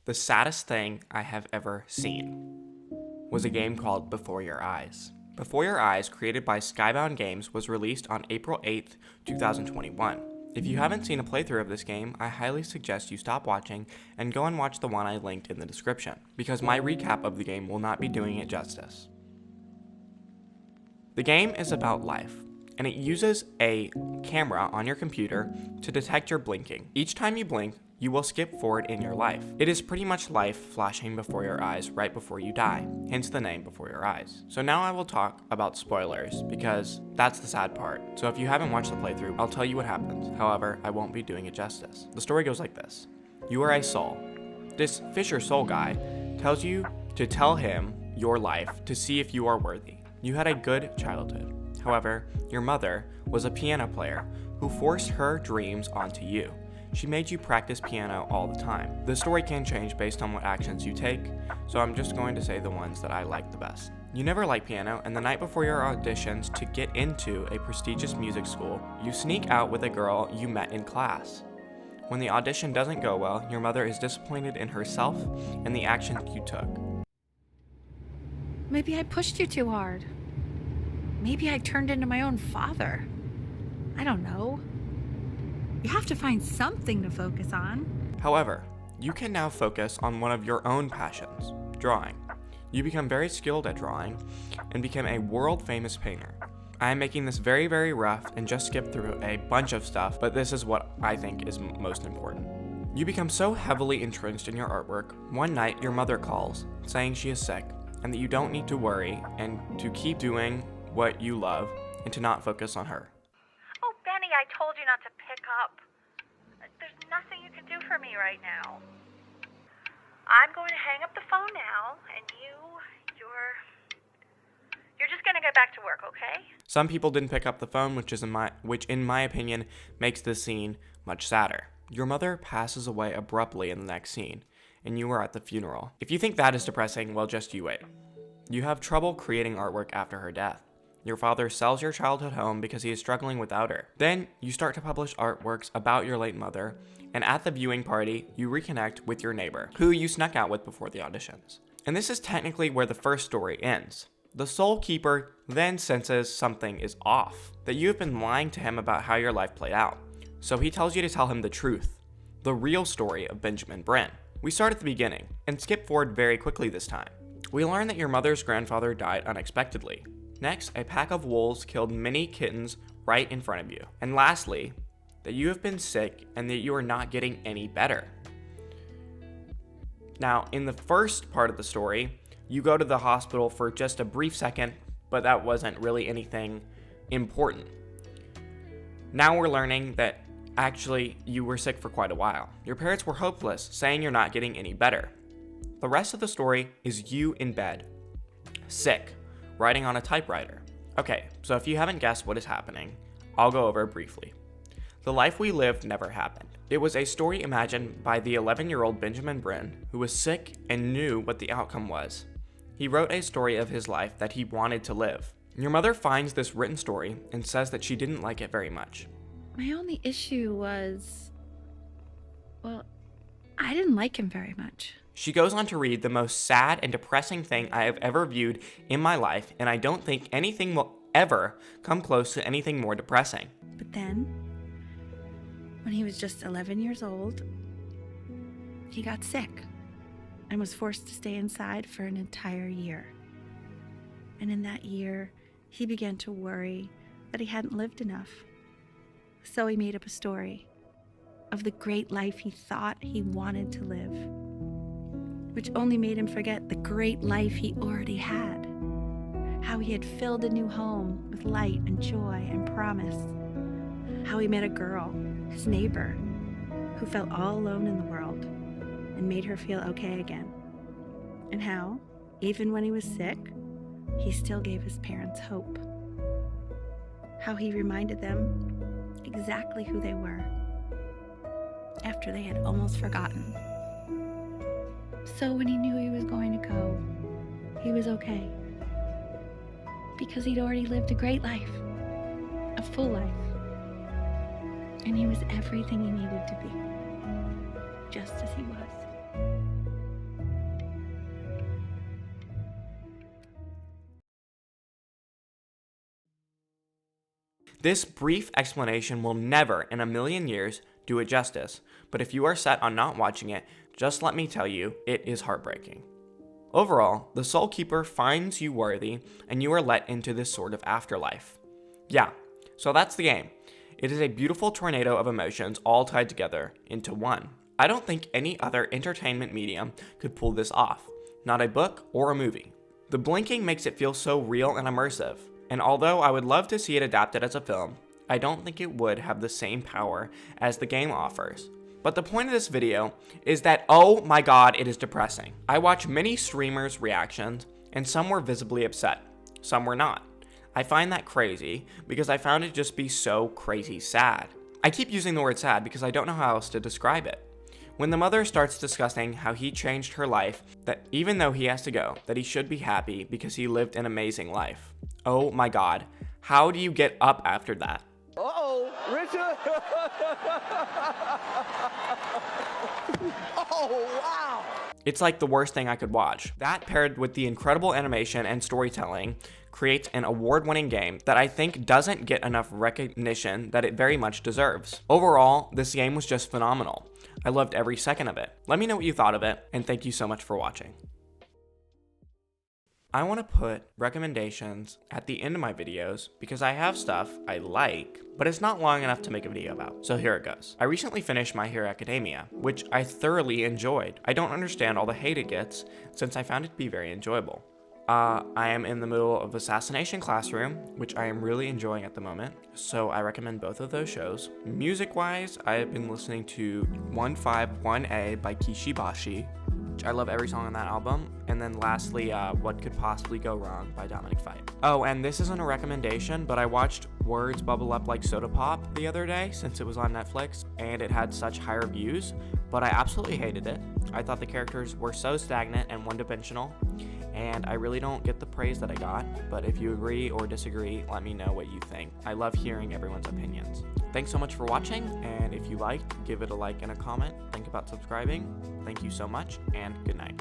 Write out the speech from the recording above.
The saddest thing I have ever seen was a game called Before Your Eyes. Before Your Eyes, created by Skybound Games, was released on April 8th, 2021. If you haven't seen a playthrough of this game, I highly suggest you stop watching and go and watch the one I linked in the description, because my recap of the game will not be doing it justice. The game is about life, and it uses a camera on your computer to detect your blinking. Each time you blink, you will skip forward in your life. It is pretty much life flashing before your eyes right before you die, hence the name Before Your Eyes. So now I will talk about spoilers, because that's the sad part. So if you haven't watched the playthrough, I'll tell you what happens. However, I won't be doing it justice. The story goes like this. You are a soul. This Fisher soul guy tells you to tell him your life to see if you are worthy. You had a good childhood. However, your mother was a piano player who forced her dreams onto you. She made you practice piano all the time. The story can change based on what actions you take, so I'm just going to say the ones that I like the best. You never liked piano, and the night before your auditions to get into a prestigious music school, you sneak out with a girl you met in class. When the audition doesn't go well, your mother is disappointed in herself and the actions you took. Maybe I pushed you too hard. Maybe I turned into my own father. I don't know. You have to find something to focus on. However, you can now focus on one of your own passions, drawing. You become very skilled at drawing and become a world-famous painter. I am making this very, very rough and just skip through a bunch of stuff, but this is what I think is most important. You become so heavily entrenched in your artwork, one night your mother calls, saying she is sick, and that you don't need to worry and to keep doing what you love and to not focus on her. Oh, Benny, I told you not to pick up. There's nothing you can do for me right now. I'm going to hang up the phone now, and you're just going to get back to work, okay? Some people didn't pick up the phone, which in my opinion makes this scene much sadder. Your mother passes away abruptly in the next scene, and you are at the funeral. If you think that is depressing, well, just you wait. You have trouble creating artwork after her death. Your father sells your childhood home because he is struggling without her. Then you start to publish artworks about your late mother, and at the viewing party, you reconnect with your neighbor, who you snuck out with before the auditions. And this is technically where the first story ends. The Soul Keeper then senses something is off, that you have been lying to him about how your life played out. So he tells you to tell him the truth, the real story of Benjamin Brin. We start at the beginning, and skip forward very quickly this time. We learn that your mother's grandfather died unexpectedly. Next, a pack of wolves killed many kittens right in front of you. And lastly, that you have been sick and that you are not getting any better. Now, in the first part of the story, you go to the hospital for just a brief second, but that wasn't really anything important. Now we're learning that actually you were sick for quite a while. Your parents were hopeless, saying you're not getting any better. The rest of the story is you in bed, sick, writing on a typewriter. Okay, so if you haven't guessed what is happening, I'll go over it briefly. The life we lived never happened. It was a story imagined by the 11-year-old Benjamin Brin, who was sick and knew what the outcome was. He wrote a story of his life that he wanted to live. Your mother finds this written story and says that she didn't like it very much. My only issue was, well, I didn't like him very much. She goes on to read the most sad and depressing thing I have ever viewed in my life, and I don't think anything will ever come close to anything more depressing. But then, when he was just 11 years old, he got sick and was forced to stay inside for an entire year. And in that year, he began to worry that he hadn't lived enough. So he made up a story of the great life he thought he wanted to live, which only made him forget the great life he already had. How he had filled a new home with light and joy and promise. How he met a girl, his neighbor, who felt all alone in the world and made her feel okay again. And how, even when he was sick, he still gave his parents hope. How he reminded them exactly who they were after they had almost forgotten. So when he knew he was going to go, he was okay. Because he'd already lived a great life, a full life. And he was everything he needed to be, just as he was. This brief explanation will never in a million years do it justice, but if you are set on not watching it, just let me tell you, it is heartbreaking. Overall, the Soul Keeper finds you worthy, and you are let into this sort of afterlife. Yeah, so that's the game. It is a beautiful tornado of emotions all tied together into one. I don't think any other entertainment medium could pull this off, not a book or a movie. The blinking makes it feel so real and immersive, and although I would love to see it adapted as a film, I don't think it would have the same power as the game offers. But the point of this video is that, oh my god, it is depressing. I watched many streamers' reactions, and some were visibly upset, some were not. I find that crazy because I found it just be so crazy sad. I keep using the word sad because I don't know how else to describe it. When the mother starts discussing how he changed her life, that even though he has to go, that he should be happy because he lived an amazing life. Oh my god, how do you get up after that? Uh-oh, Richard! Oh, wow! It's like the worst thing I could watch. That paired with the incredible animation and storytelling creates an award-winning game that I think doesn't get enough recognition that it very much deserves. Overall, this game was just phenomenal. I loved every second of it. Let me know what you thought of it, and thank you so much for watching. I want to put recommendations at the end of my videos because I have stuff I like, but it's not long enough to make a video about. So here it goes. I recently finished My Hero Academia, which I thoroughly enjoyed. I don't understand all the hate it gets since I found it to be very enjoyable. I am in the middle of Assassination Classroom, which I am really enjoying at the moment, so I recommend both of those shows. Music-wise, I have been listening to 151A by Kishibashi, which I love every song on that album. And then lastly, What Could Possibly Go Wrong by Dominic Fite. Oh, and this isn't a recommendation, but I watched Words Bubble Up Like Soda Pop the other day since it was on Netflix, and it had such high reviews, but I absolutely hated it. I thought the characters were so stagnant and one-dimensional, and I really don't get the praise that I got, but if you agree or disagree, let me know what you think. I love hearing everyone's opinions. Thanks so much for watching, and if you liked, give it a like and a comment. Think about subscribing. Thank you so much, and good night.